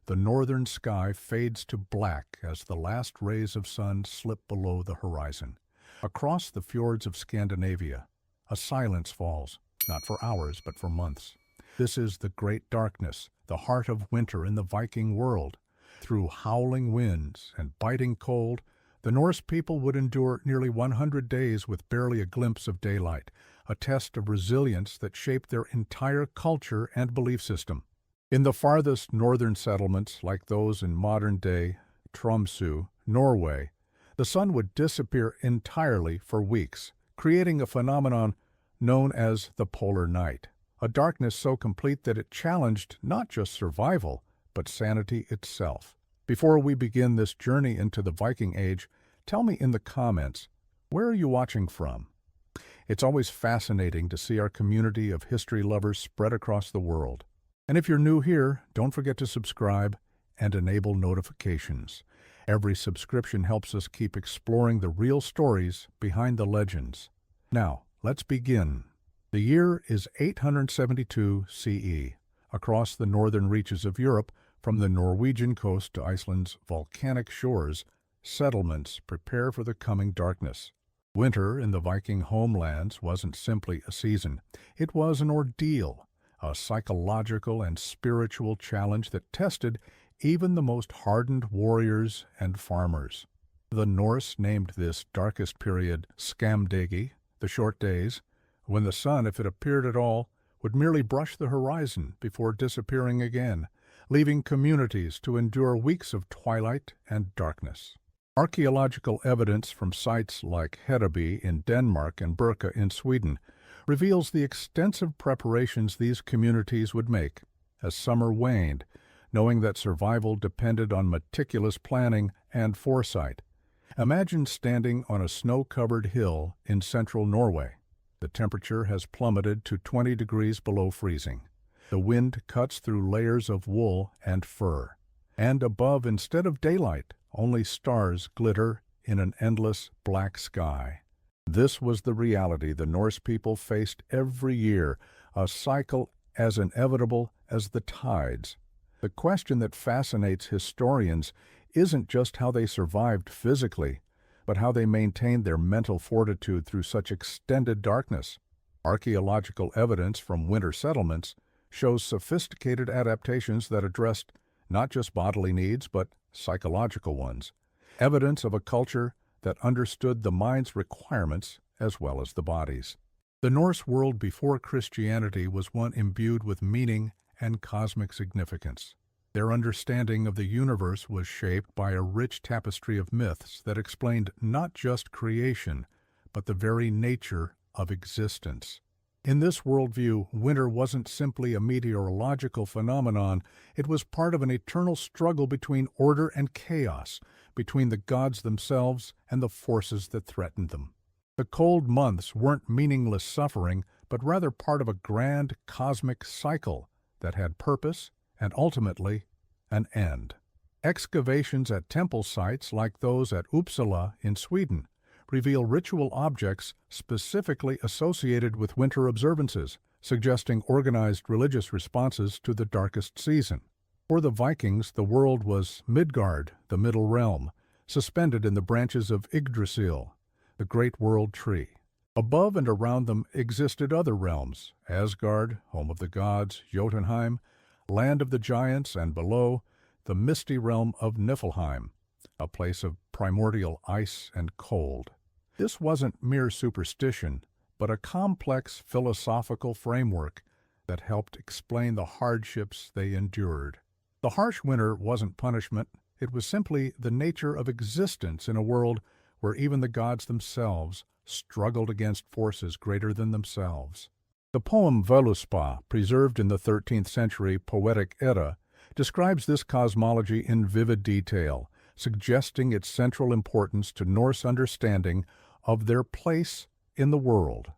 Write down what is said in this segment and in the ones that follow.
the northern sky fades to black as the last rays of sun slip below the horizon. Across the fjords of Scandinavia, a silence falls, not for hours but for months. This is the great darkness, the heart of winter in the Viking world. Through howling winds and biting cold, the Norse people would endure nearly 100 days with barely a glimpse of daylight, a test of resilience that shaped their entire culture and belief system. In the farthest northern settlements, like those in modern-day Tromsø, Norway, the sun would disappear entirely for weeks, creating a phenomenon known as the polar night, a darkness so complete that it challenged not just survival, but sanity itself. Before we begin this journey into the Viking Age, tell me in the comments, where are you watching from? It's always fascinating to see our community of history lovers spread across the world. And if you're new here, don't forget to subscribe and enable notifications. Every subscription helps us keep exploring the real stories behind the legends. Now, let's begin. The year is 872 CE. Across the northern reaches of Europe, from the Norwegian coast to Iceland's volcanic shores, settlements prepare for the coming darkness. Winter in the Viking homelands wasn't simply a season. It was an ordeal, a psychological and spiritual challenge that tested even the most hardened warriors and farmers. The Norse named this darkest period Skamdegi, the short days, when the sun, if it appeared at all, would merely brush the horizon before disappearing again, leaving communities to endure weeks of twilight and darkness. Archaeological evidence from sites like Hedeby in Denmark and Birka in Sweden reveals the extensive preparations these communities would make as summer waned, knowing that survival depended on meticulous planning and foresight. Imagine standing on a snow-covered hill in central Norway. The temperature has plummeted to 20 degrees below freezing. The wind cuts through layers of wool and fur. And above, instead of daylight, only stars glitter in an endless black sky. This was the reality the Norse people faced every year, a cycle as inevitable as the tides. The question that fascinates historians isn't just how they survived physically, but how they maintained their mental fortitude through such extended darkness. Archaeological evidence from winter settlements shows sophisticated adaptations that addressed not just bodily needs, but psychological ones. Evidence of a culture that understood the mind's requirements as well as the body's. The Norse world before Christianity was one imbued with meaning and cosmic significance. Their understanding of the universe was shaped by a rich tapestry of myths that explained not just creation, but the very nature of existence. In this worldview, winter wasn't simply a meteorological phenomenon, it was part of an eternal struggle between order and chaos, between the gods themselves and the forces that threatened them. The cold months weren't meaningless suffering, but rather part of a grand cosmic cycle that had purpose and ultimately an end. Excavations at temple sites like those at Uppsala in Sweden reveal ritual objects specifically associated with winter observances, suggesting organized religious responses to the darkest season. For the Vikings, the world was Midgard, the middle realm, suspended in the branches of Yggdrasil, the great world tree. Above and around them existed other realms, Asgard, home of the gods, Jotunheim, land of the giants, and below, the misty realm of Niflheim, a place of primordial ice and cold. This wasn't mere superstition, but a complex philosophical framework that helped explain the hardships they endured. The harsh winter wasn't punishment, it was simply the nature of existence in a world where even the gods themselves struggled against forces greater than themselves. The poem Völuspá, preserved in the 13th century Poetic Edda, describes this cosmology in vivid detail, suggesting its central importance to Norse understanding of their place in the world.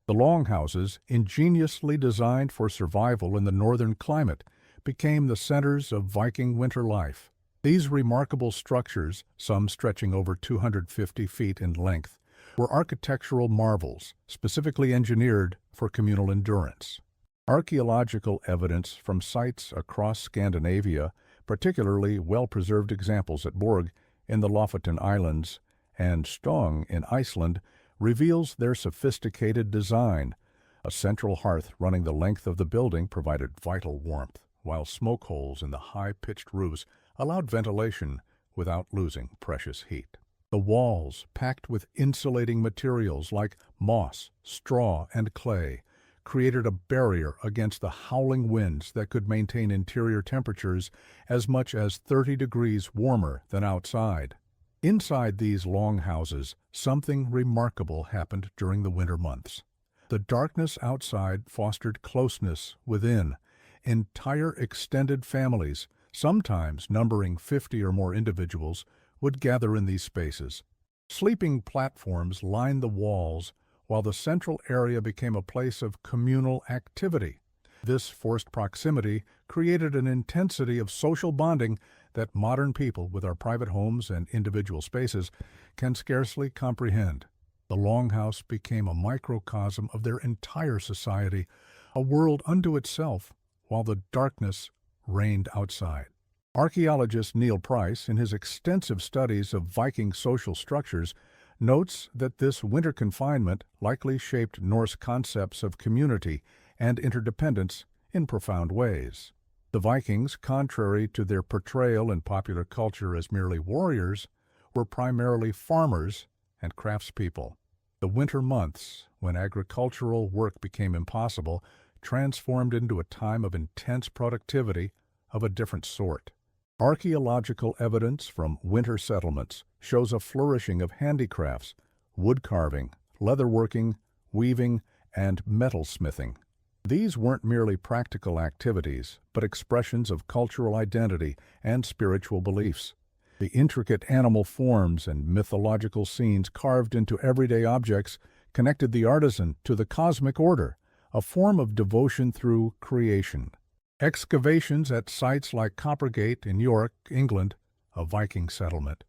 The longhouses, ingeniously designed for survival in the northern climate, became the centers of Viking winter life. These remarkable structures, some stretching over 250 feet in length, were architectural marvels, specifically engineered for communal endurance. Archaeological evidence from sites across Scandinavia Particularly well-preserved examples at Borg in the Lofoten Islands and Stong in Iceland reveals their sophisticated design. A central hearth running the length of the building provided vital warmth, while smoke holes in the high-pitched roofs allowed ventilation without losing precious heat. The walls, packed with insulating materials like moss, straw, and clay, created a barrier against the howling winds that could maintain interior temperatures as much as 30 degrees warmer than outside. Inside these longhouses, something remarkable happened during the winter months. The darkness outside fostered closeness within. Entire extended families, sometimes numbering 50 or more individuals, would gather in these spaces. Sleeping platforms lined the walls, while the central area became a place of communal activity. This forced proximity created an intensity of social bonding that modern people with our private homes and individual spaces can scarcely comprehend. The Longhouse became a microcosm of their entire society, a world unto itself, while the darkness reigned outside. Archaeologist Neil Price, in his extensive studies of Viking social structures, notes that this winter confinement likely shaped Norse concepts of community and interdependence in profound ways. The Vikings, contrary to their portrayal in popular culture as merely warriors, were primarily farmers and craftspeople. The winter months, when agricultural work became impossible, transformed into a time of intense productivity of a different sort. Archaeological evidence from winter settlements shows a flourishing of handicrafts, wood carving, leatherworking, weaving, and metalsmithing. These weren't merely practical activities, but expressions of cultural identity and spiritual beliefs. The intricate animal forms and mythological scenes carved into everyday objects connected the artisan to the cosmic order, a form of devotion through creation. Excavations at sites like Coppergate in York, England, a Viking settlement,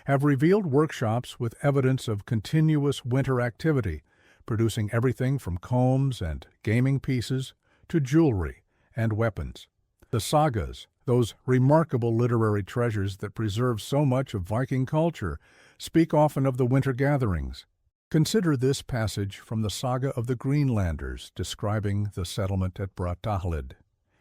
have revealed workshops with evidence of continuous winter activity, producing everything from combs and gaming pieces to jewelry and weapons. The sagas, those remarkable literary treasures that preserve so much of Viking culture, speak often of the winter gatherings. Consider this passage from the saga of the Greenlanders describing the settlement at Brattahlid.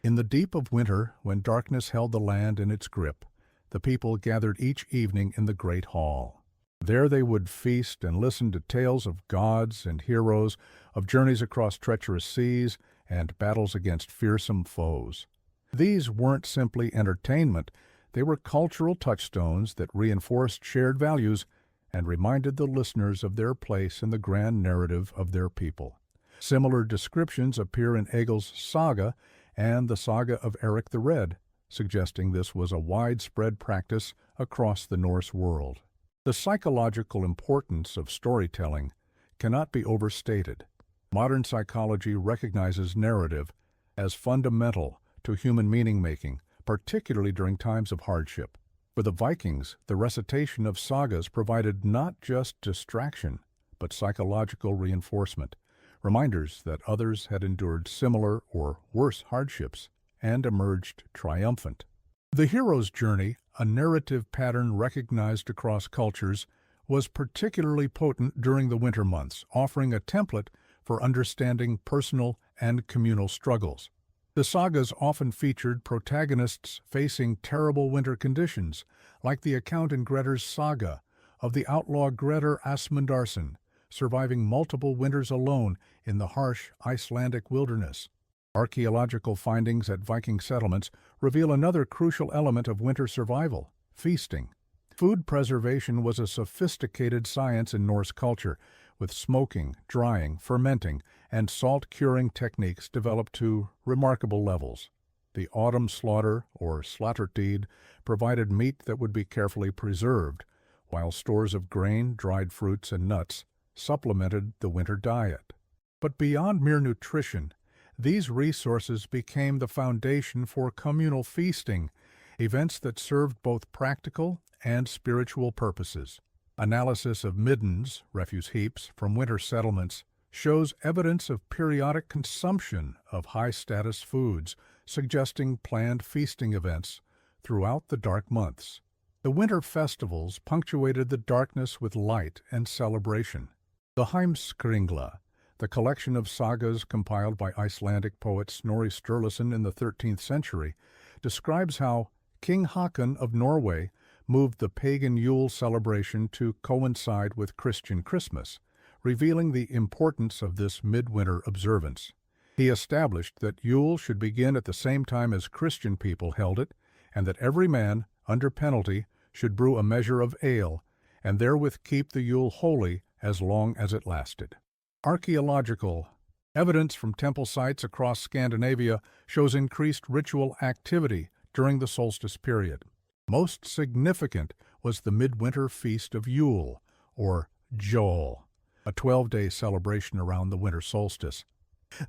In the deep of winter, when darkness held the land in its grip, the people gathered each evening in the great hall. There they would feast and listen to tales of gods and heroes, of journeys across treacherous seas, and battles against fearsome foes. These weren't simply entertainment, they were cultural touchstones that reinforced shared values and reminded the listeners of their place in the grand narrative of their people. Similar descriptions appear in Egil's saga and the saga of Eric the Red, suggesting this was a widespread practice across the Norse world. The psychological importance of storytelling cannot be overstated. Modern psychology recognizes narrative as fundamental to human meaning-making, particularly during times of hardship. For the Vikings, the recitation of sagas provided not just distraction, but psychological reinforcement, reminders that others had endured similar or worse hardships and emerged triumphant. The hero's journey, a narrative pattern recognized across cultures, was particularly potent during the winter months, offering a template for understanding personal and communal struggles. The sagas often featured protagonists facing terrible winter conditions, like the account in Grettir's saga of the outlaw Grettir Asmundarson, surviving multiple winters alone in the harsh Icelandic wilderness. Archaeological findings at Viking settlements reveal another crucial element of winter survival: feasting. Food preservation was a sophisticated science in Norse culture, with smoking, drying, fermenting, and salt-curing techniques developed to remarkable levels. The autumn slaughter, or sláttertíð, provided meat that would be carefully preserved, while stores of grain, dried fruits, and nuts supplemented the winter diet. But beyond mere nutrition, these resources became the foundation for communal feasting, events that served both practical and spiritual purposes. Analysis of middens, refuse heaps, from winter settlements shows evidence of periodic consumption of high-status foods, suggesting planned feasting events throughout the dark months. The winter festivals punctuated the darkness with light and celebration. The Heimskringla, the collection of sagas compiled by Icelandic poet Snorri Sturluson in the 13th century, describes how King Haakon of Norway moved the pagan Yule celebration to coincide with Christian Christmas, revealing the importance of this midwinter observance. He established that Yule should begin at the same time as Christian people held it, and that every man, under penalty, should brew a measure of ale, and therewith keep the Yule holy as long as it lasted. Archaeological evidence from temple sites across Scandinavia shows increased ritual activity during the solstice period. Most significant was the midwinter feast of Yule, or Jol, a 12-day celebration around the winter solstice.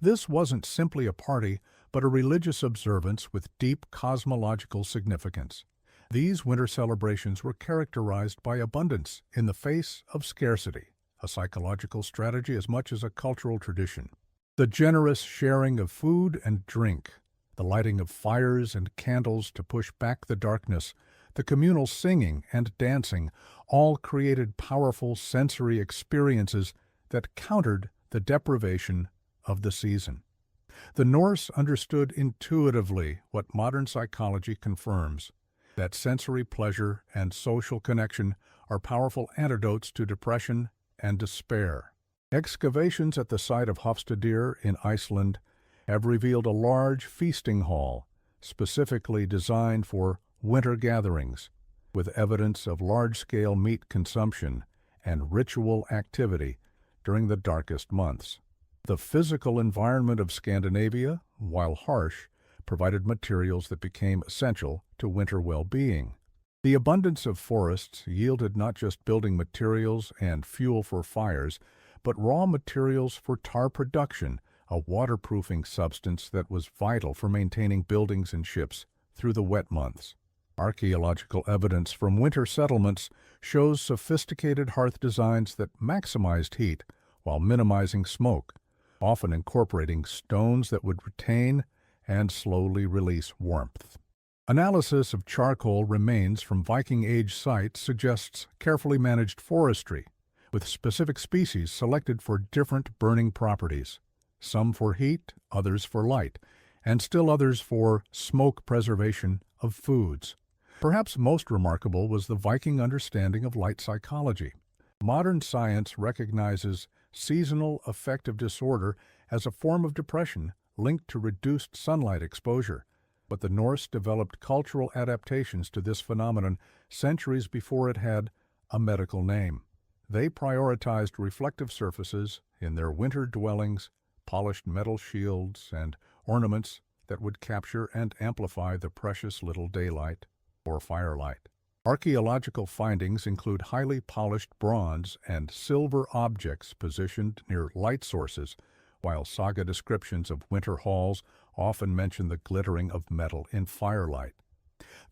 This wasn't simply a party, but a religious observance with deep cosmological significance. These winter celebrations were characterized by abundance in the face of scarcity, a psychological strategy as much as a cultural tradition. The generous sharing of food and drink, the lighting of fires and candles to push back the darkness, the communal singing and dancing, all created powerful sensory experiences that countered the deprivation of the season. The Norse understood intuitively what modern psychology confirms, that sensory pleasure and social connection are powerful antidotes to depression and despair. Excavations at the site of Hofstadr in Iceland have revealed a large feasting hall, specifically designed for winter gatherings, with evidence of large-scale meat consumption and ritual activity during the darkest months. The physical environment of Scandinavia, while harsh, provided materials that became essential to winter well-being. The abundance of forests yielded not just building materials and fuel for fires, but raw materials for tar production, a waterproofing substance that was vital for maintaining buildings and ships through the wet months. Archaeological evidence from winter settlements shows sophisticated hearth designs that maximized heat while minimizing smoke, often incorporating stones that would retain and slowly release warmth. Analysis of charcoal remains from Viking Age sites suggests carefully managed forestry, with specific species selected for different burning properties, some for heat, others for light, and still others for smoke preservation of foods. Perhaps most remarkable was the Viking understanding of light psychology. Modern science recognizes seasonal affective disorder as a form of depression linked to reduced sunlight exposure, but the Norse developed cultural adaptations to this phenomenon centuries before it had a medical name. They prioritized reflective surfaces in their winter dwellings, polished metal shields, and ornaments that would capture and amplify the precious little daylight or firelight. Archaeological findings include highly polished bronze and silver objects positioned near light sources, while saga descriptions of winter halls often mention the glittering of metal in firelight.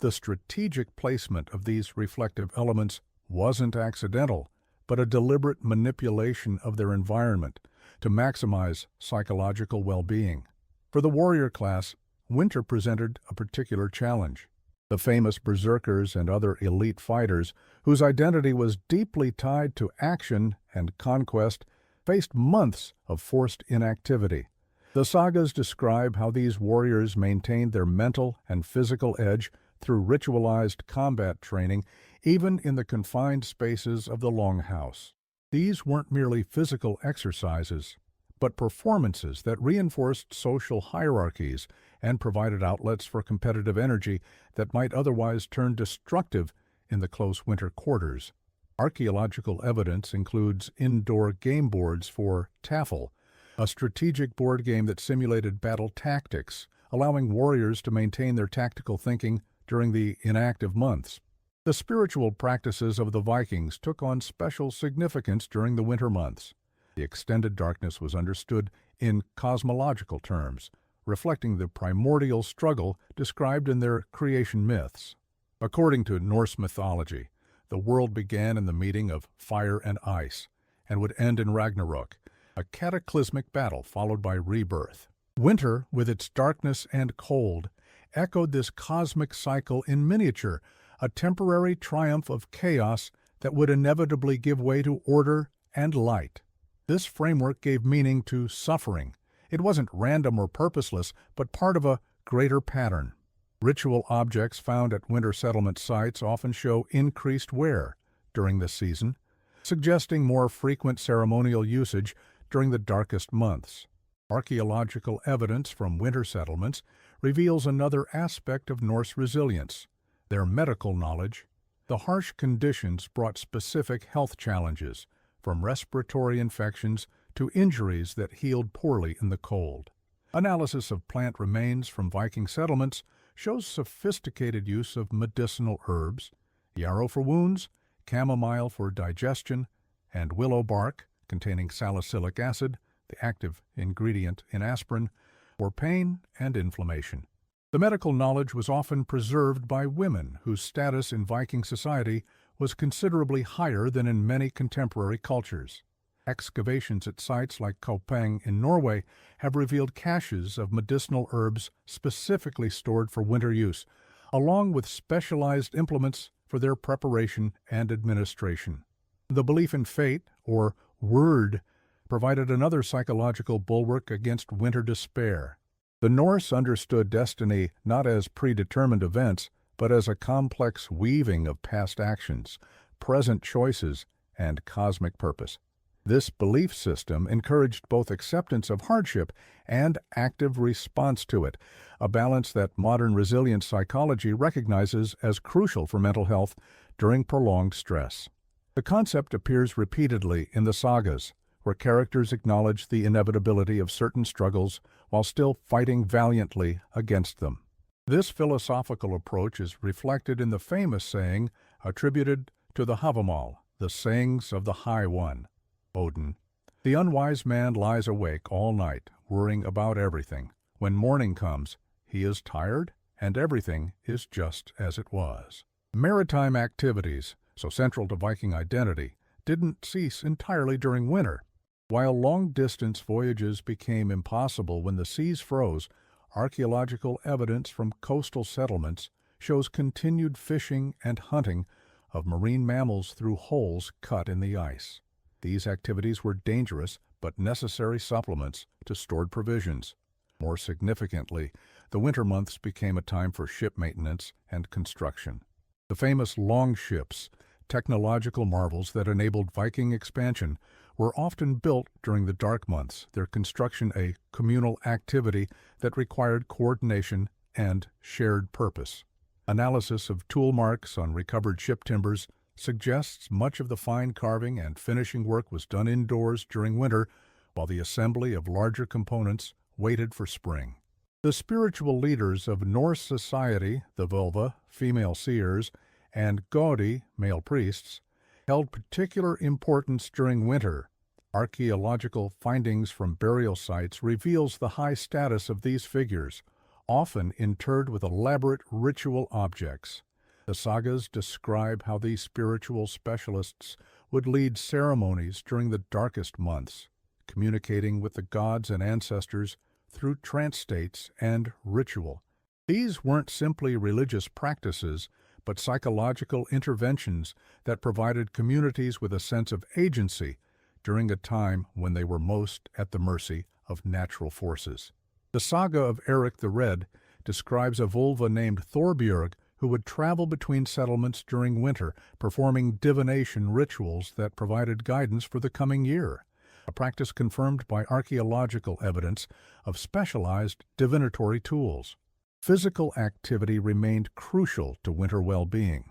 The strategic placement of these reflective elements wasn't accidental, but a deliberate manipulation of their environment to maximize psychological well-being. For the warrior class, winter presented a particular challenge. The famous berserkers and other elite fighters, whose identity was deeply tied to action and conquest, faced months of forced inactivity. The sagas describe how these warriors maintained their mental and physical edge through ritualized combat training, even in the confined spaces of the Longhouse. These weren't merely physical exercises, but performances that reinforced social hierarchies and provided outlets for competitive energy that might otherwise turn destructive in the close winter quarters. Archaeological evidence includes indoor game boards for Taffel, a strategic board game that simulated battle tactics, allowing warriors to maintain their tactical thinking during the inactive months. The spiritual practices of the Vikings took on special significance during the winter months. The extended darkness was understood in cosmological terms, reflecting the primordial struggle described in their creation myths. According to Norse mythology, the world began in the meeting of fire and ice, and would end in Ragnarok, a cataclysmic battle followed by rebirth. Winter, with its darkness and cold, echoed this cosmic cycle in miniature, a temporary triumph of chaos that would inevitably give way to order and light. This framework gave meaning to suffering. It wasn't random or purposeless, but part of a greater pattern. Ritual objects found at winter settlement sites often show increased wear during this season, suggesting more frequent ceremonial usage during the darkest months. Archaeological evidence from winter settlements reveals another aspect of Norse resilience, their medical knowledge. The harsh conditions brought specific health challenges, from respiratory infections to injuries that healed poorly in the cold. Analysis of plant remains from Viking settlements shows sophisticated use of medicinal herbs, yarrow for wounds, chamomile for digestion, and willow bark, containing salicylic acid, the active ingredient in aspirin, for pain and inflammation. The medical knowledge was often preserved by women whose status in Viking society was considerably higher than in many contemporary cultures. Excavations at sites like Kopang in Norway have revealed caches of medicinal herbs specifically stored for winter use, along with specialized implements for their preparation and administration. The belief in fate, or word, provided another psychological bulwark against winter despair. The Norse understood destiny not as predetermined events, but as a complex weaving of past actions, present choices, and cosmic purpose. This belief system encouraged both acceptance of hardship and active response to it, a balance that modern resilience psychology recognizes as crucial for mental health during prolonged stress. The concept appears repeatedly in the sagas, where characters acknowledge the inevitability of certain struggles while still fighting valiantly against them. This philosophical approach is reflected in the famous saying attributed to the Havamal, the sayings of the High One, Odin. The unwise man lies awake all night, worrying about everything. When morning comes, he is tired, and everything is just as it was. Maritime activities, so central to Viking identity, didn't cease entirely during winter. While long-distance voyages became impossible when the seas froze, archaeological evidence from coastal settlements shows continued fishing and hunting of marine mammals through holes cut in the ice. These activities were dangerous but necessary supplements to stored provisions. More significantly, the winter months became a time for ship maintenance and construction. The famous longships, technological marvels that enabled Viking expansion, were often built during the dark months, their construction a communal activity that required coordination and shared purpose. Analysis of tool marks on recovered ship timbers suggests much of the fine carving and finishing work was done indoors during winter, while the assembly of larger components waited for spring. The spiritual leaders of Norse society, the Vulva, female seers, and Gaudi, male priests, held particular importance during winter. Archaeological findings from burial sites reveals the high status of these figures, often interred with elaborate ritual objects. The sagas describe how these spiritual specialists would lead ceremonies during the darkest months, communicating with the gods and ancestors through trance states and ritual. These weren't simply religious practices, but psychological interventions that provided communities with a sense of agency during a time when they were most at the mercy of natural forces. The saga of Eric the Red describes a Volva named Thorbjörg who would travel between settlements during winter, performing divination rituals that provided guidance for the coming year, a practice confirmed by archaeological evidence of specialized divinatory tools. Physical activity remained crucial to winter well-being.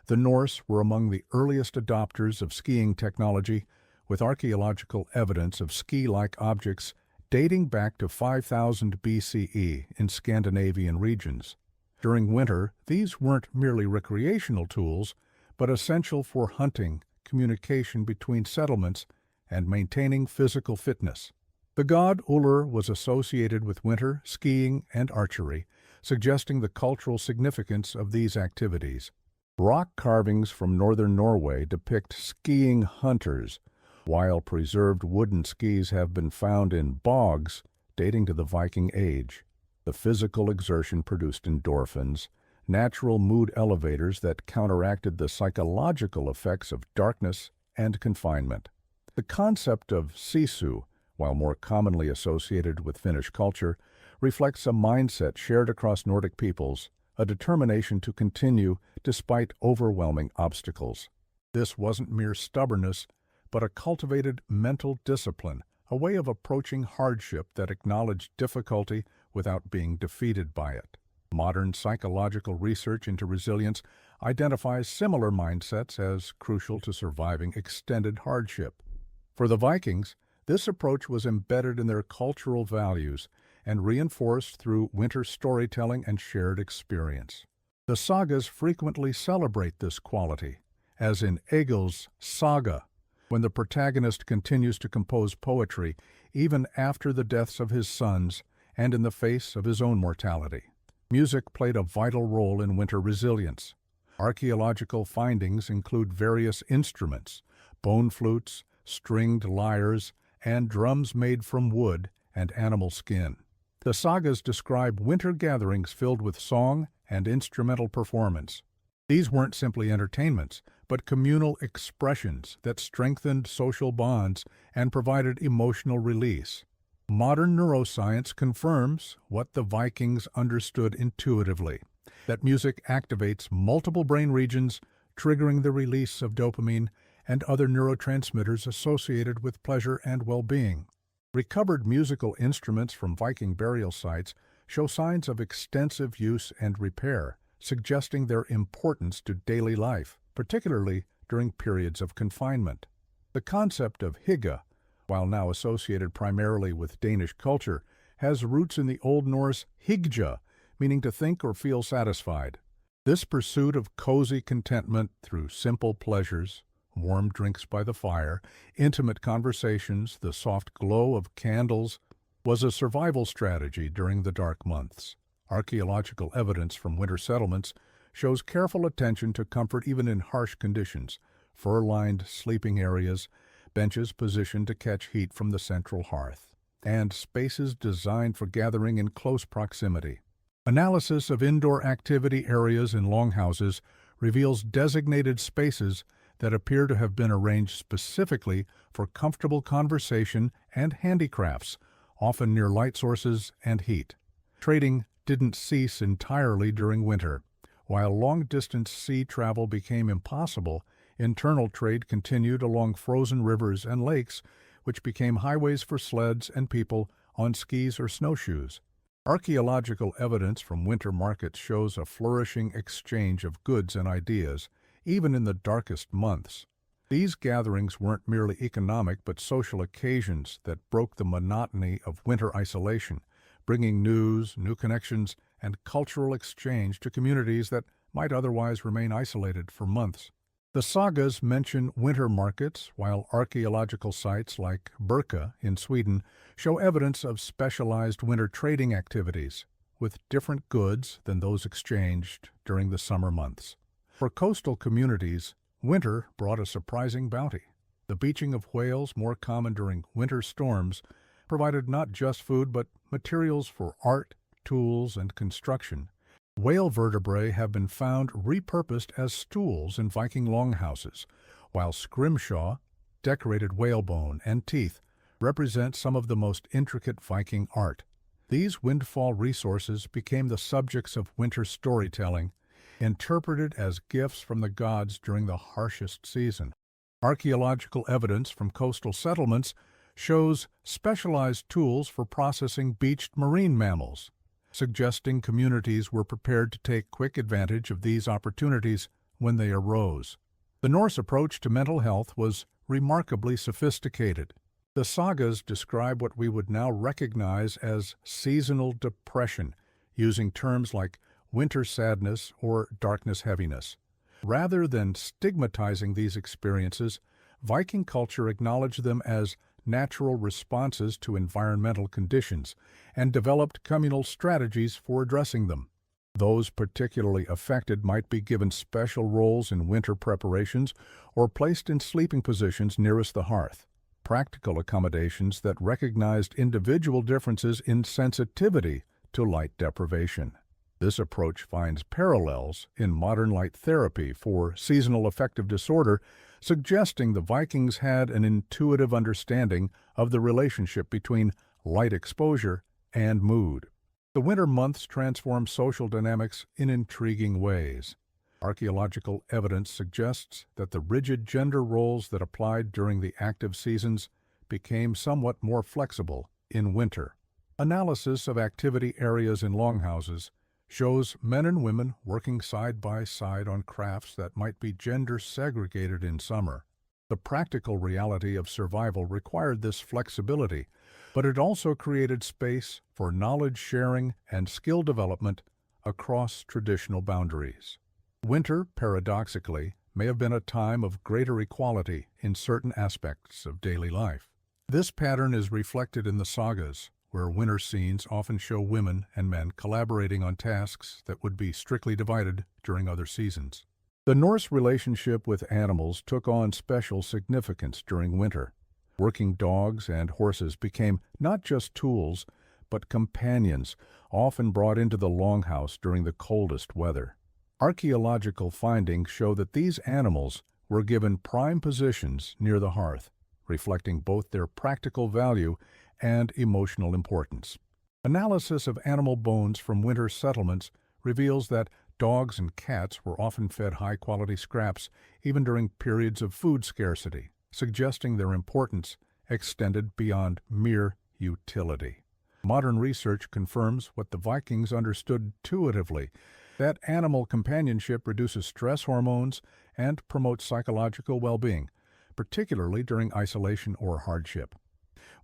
The Norse were among the earliest adopters of skiing technology, with archaeological evidence of ski-like objects dating back to 5000 BCE in Scandinavian regions. During winter, these weren't merely recreational tools, but essential for hunting, communication between settlements, and maintaining physical fitness. The god Ullr was associated with winter, skiing, and archery, suggesting the cultural significance of these activities. Rock carvings from northern Norway depict skiing hunters, while preserved wooden skis have been found in bogs dating to the Viking Age. The physical exertion produced endorphins, natural mood elevators that counteracted the psychological effects of darkness and confinement. The concept of sisu, while more commonly associated with Finnish culture, reflects a mindset shared across Nordic peoples, a determination to continue despite overwhelming obstacles. This wasn't mere stubbornness, but a cultivated mental discipline, a way of approaching hardship that acknowledged difficulty without being defeated by it. Modern psychological research into resilience identifies similar mindsets as crucial to surviving extended hardship. For the Vikings, this approach was embedded in their cultural values and reinforced through winter storytelling and shared experience. The sagas frequently celebrate this quality, as in Egil's saga, when the protagonist continues to compose poetry even after the deaths of his sons and in the face of his own mortality. Music played a vital role in winter resilience. Archaeological findings include various instruments, bone flutes, stringed lyres, and drums made from wood and animal skin. The sagas describe winter gatherings filled with song and instrumental performance. These weren't simply entertainments, but communal expressions that strengthened social bonds and provided emotional release. Modern neuroscience confirms what the Vikings understood intuitively, that music activates multiple brain regions, triggering the release of dopamine and other neurotransmitters associated with pleasure and well-being. Recovered musical instruments from Viking burial sites show signs of extensive use and repair, suggesting their importance to daily life, particularly during periods of confinement. The concept of hygge, while now associated primarily with Danish culture, has roots in the Old Norse hygge, meaning to think or feel satisfied. This pursuit of cozy contentment through simple pleasures, warm drinks by the fire, intimate conversations, the soft glow of candles, was a survival strategy during the dark months. Archaeological evidence from winter settlements shows careful attention to comfort even in harsh conditions, fur-lined sleeping areas, benches positioned to catch heat from the central hearth, and spaces designed for gathering in close proximity. Analysis of indoor activity areas in longhouses reveals designated spaces that appear to have been arranged specifically for comfortable conversation and handicrafts, often near light sources and heat. Trading didn't cease entirely during winter. While long-distance sea travel became impossible, internal trade continued along frozen rivers and lakes, which became highways for sleds and people on skis or snowshoes. Archaeological evidence from winter markets shows a flourishing exchange of goods and ideas, even in the darkest months. These gatherings weren't merely economic but social occasions that broke the monotony of winter isolation, bringing news, new connections, and cultural exchange to communities that might otherwise remain isolated for months. The sagas mention winter markets, while archaeological sites like Birka in Sweden show evidence of specialized winter trading activities, with different goods than those exchanged during the summer months. For coastal communities, winter brought a surprising bounty. The beaching of whales, more common during winter storms, provided not just food but materials for art, tools, and construction. Whale vertebrae have been found repurposed as stools in Viking longhouses, while scrimshaw, decorated whalebone, and teeth represent some of the most intricate Viking art. These windfall resources became the subjects of winter storytelling, interpreted as gifts from the gods during the harshest season. Archaeological evidence from coastal settlements shows specialized tools for processing beached marine mammals, suggesting communities were prepared to take quick advantage of these opportunities when they arose. The Norse approach to mental health was remarkably sophisticated. The sagas describe what we would now recognize as seasonal depression, using terms like winter sadness or darkness heaviness. Rather than stigmatizing these experiences, Viking culture acknowledged them as natural responses to environmental conditions and developed communal strategies for addressing them. Those particularly affected might be given special roles in winter preparations or placed in sleeping positions nearest the hearth. Practical accommodations that recognized individual differences in sensitivity to light deprivation. This approach finds parallels in modern light therapy for seasonal affective disorder, suggesting the Vikings had an intuitive understanding of the relationship between light exposure and mood. The winter months transform social dynamics in intriguing ways. Archaeological evidence suggests that the rigid gender roles that applied during the active seasons became somewhat more flexible in winter. Analysis of activity areas in longhouses shows men and women working side by side on crafts that might be gender segregated in summer. The practical reality of survival required this flexibility, but it also created space for knowledge sharing and skill development across traditional boundaries. Winter, paradoxically, may have been a time of greater equality in certain aspects of daily life. This pattern is reflected in the sagas, where winter scenes often show women and men collaborating on tasks that would be strictly divided during other seasons. The Norse relationship with animals took on special significance during winter. Working dogs and horses became not just tools, but companions, often brought into the longhouse during the coldest weather. Archaeological findings show that these animals were given prime positions near the hearth, reflecting both their practical value and emotional importance. Analysis of animal bones from winter settlements reveals that dogs and cats were often fed high-quality scraps even during periods of food scarcity, suggesting their importance extended beyond mere utility. Modern research confirms what the Vikings understood intuitively, that animal companionship reduces stress hormones and promotes psychological well-being, particularly during isolation or hardship.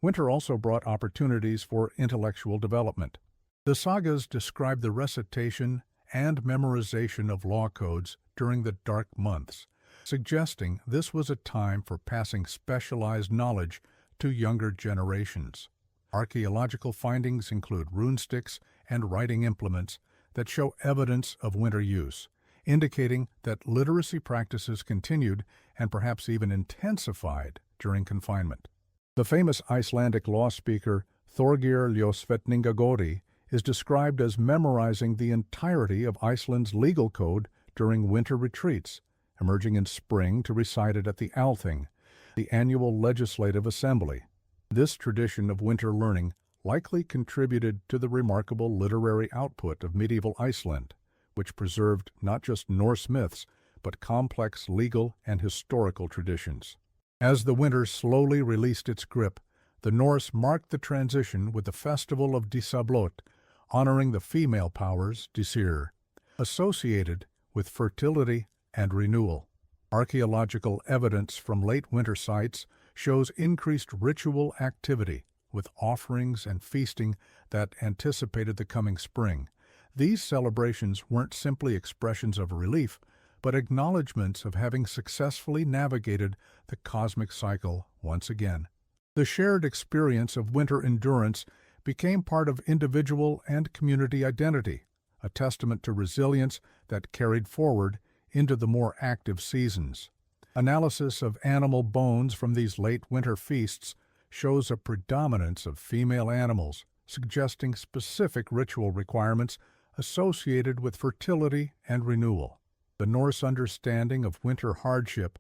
Winter also brought opportunities for intellectual development. The sagas describe the recitation and memorization of law codes during the dark months, suggesting this was a time for passing specialized knowledge to younger generations. Archaeological findings include rune sticks and writing implements that show evidence of winter use, indicating that literacy practices continued and perhaps even intensified during confinement. The famous Icelandic law speaker Þorgeir Ljósvetningagori is described as memorizing the entirety of Iceland's legal code during winter retreats, emerging in spring to recite it at the Althing, the annual legislative assembly. This tradition of winter learning likely contributed to the remarkable literary output of medieval Iceland, which preserved not just Norse myths, but complex legal and historical traditions. As the winter slowly released its grip, the Norse marked the transition with the festival of Dísablot, honoring the female powers, Disir, associated with fertility and renewal. Archaeological evidence from late winter sites shows increased ritual activity, with offerings and feasting that anticipated the coming spring. These celebrations weren't simply expressions of relief, but acknowledgments of having successfully navigated the cosmic cycle once again. The shared experience of winter endurance became part of individual and community identity, a testament to resilience that carried forward into the more active seasons. Analysis of animal bones from these late winter feasts shows a predominance of female animals, suggesting specific ritual requirements associated with fertility and renewal. The Norse understanding of winter hardship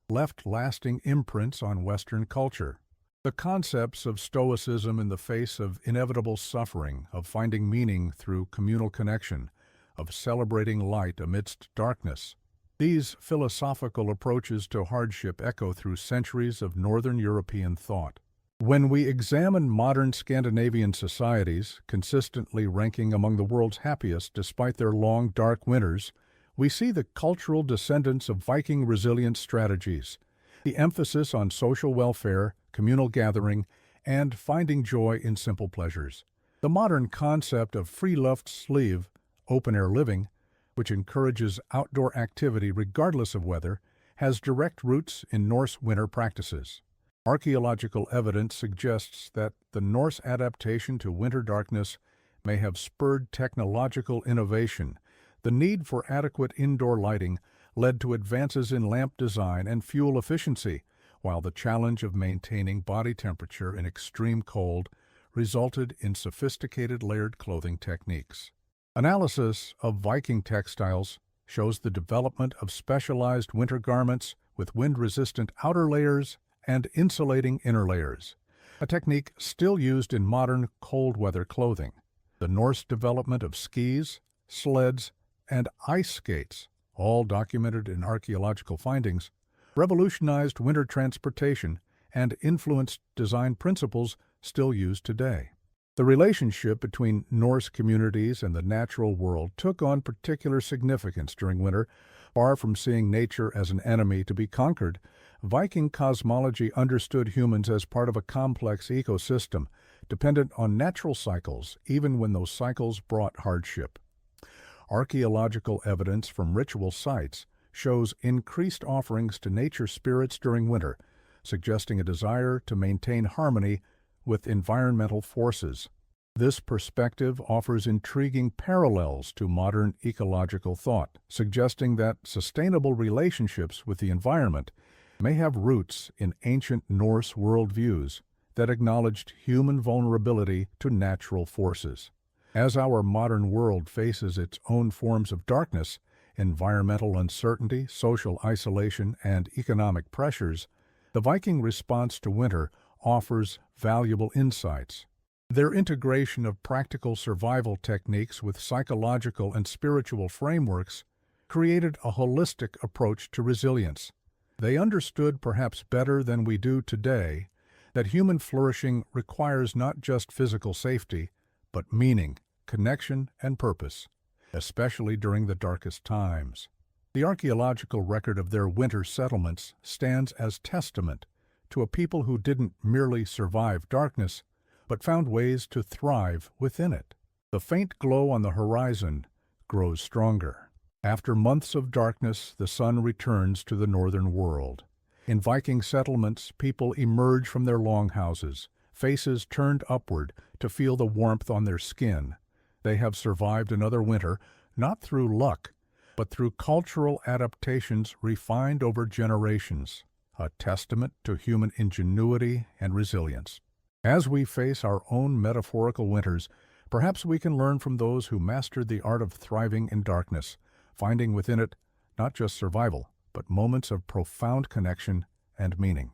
left lasting imprints on Western culture. The concepts of stoicism in the face of inevitable suffering, of finding meaning through communal connection, of celebrating light amidst darkness. These philosophical approaches to hardship echo through centuries of Northern European thought. When we examine modern Scandinavian societies, consistently ranking among the world's happiest despite their long, dark winters, we see the cultural descendants of Viking resilience strategies, the emphasis on social welfare, communal gathering, and finding joy in simple pleasures. The modern concept of friluftsliv, open-air living, which encourages outdoor activity regardless of weather, has direct roots in Norse winter practices. Archaeological evidence suggests that the Norse adaptation to winter darkness may have spurred technological innovation. The need for adequate indoor lighting led to advances in lamp design and fuel efficiency, while the challenge of maintaining body temperature in extreme cold resulted in sophisticated layered clothing techniques. Analysis of Viking textiles shows the development of specialized winter garments with wind-resistant outer layers and insulating inner layers, a technique still used in modern cold-weather clothing. The Norse development of skis, sleds, and ice skates, all documented in archaeological findings, revolutionized winter transportation and influenced design principles still used today. The relationship between Norse communities and the natural world took on particular significance during winter. Far from seeing nature as an enemy to be conquered, Viking cosmology understood humans as part of a complex ecosystem, dependent on natural cycles, even when those cycles brought hardship. Archaeological evidence from ritual sites shows increased offerings to nature spirits during winter, suggesting a desire to maintain harmony with environmental forces. This perspective offers intriguing parallels to modern ecological thought, suggesting that sustainable relationships with the environment may have roots in ancient Norse worldviews that acknowledged human vulnerability to natural forces. As our modern world faces its own forms of darkness, environmental uncertainty, social isolation, and economic pressures, the Viking response to winter offers valuable insights. Their integration of practical survival techniques with psychological and spiritual frameworks created a holistic approach to resilience. They understood, perhaps better than we do today, that human flourishing requires not just physical safety, but meaning, connection, and purpose, especially during the darkest times. The archaeological record of their winter settlements stands as testament to a people who didn't merely survive darkness, but found ways to thrive within it. The faint glow on the horizon grows stronger. After months of darkness, the sun returns to the northern world. In Viking settlements, people emerge from their longhouses, faces turned upward to feel the warmth on their skin. They have survived another winter, not through luck, but through cultural adaptations refined over generations, a testament to human ingenuity and resilience. As we face our own metaphorical winters, perhaps we can learn from those who mastered the art of thriving in darkness, finding within it not just survival, but moments of profound connection and meaning.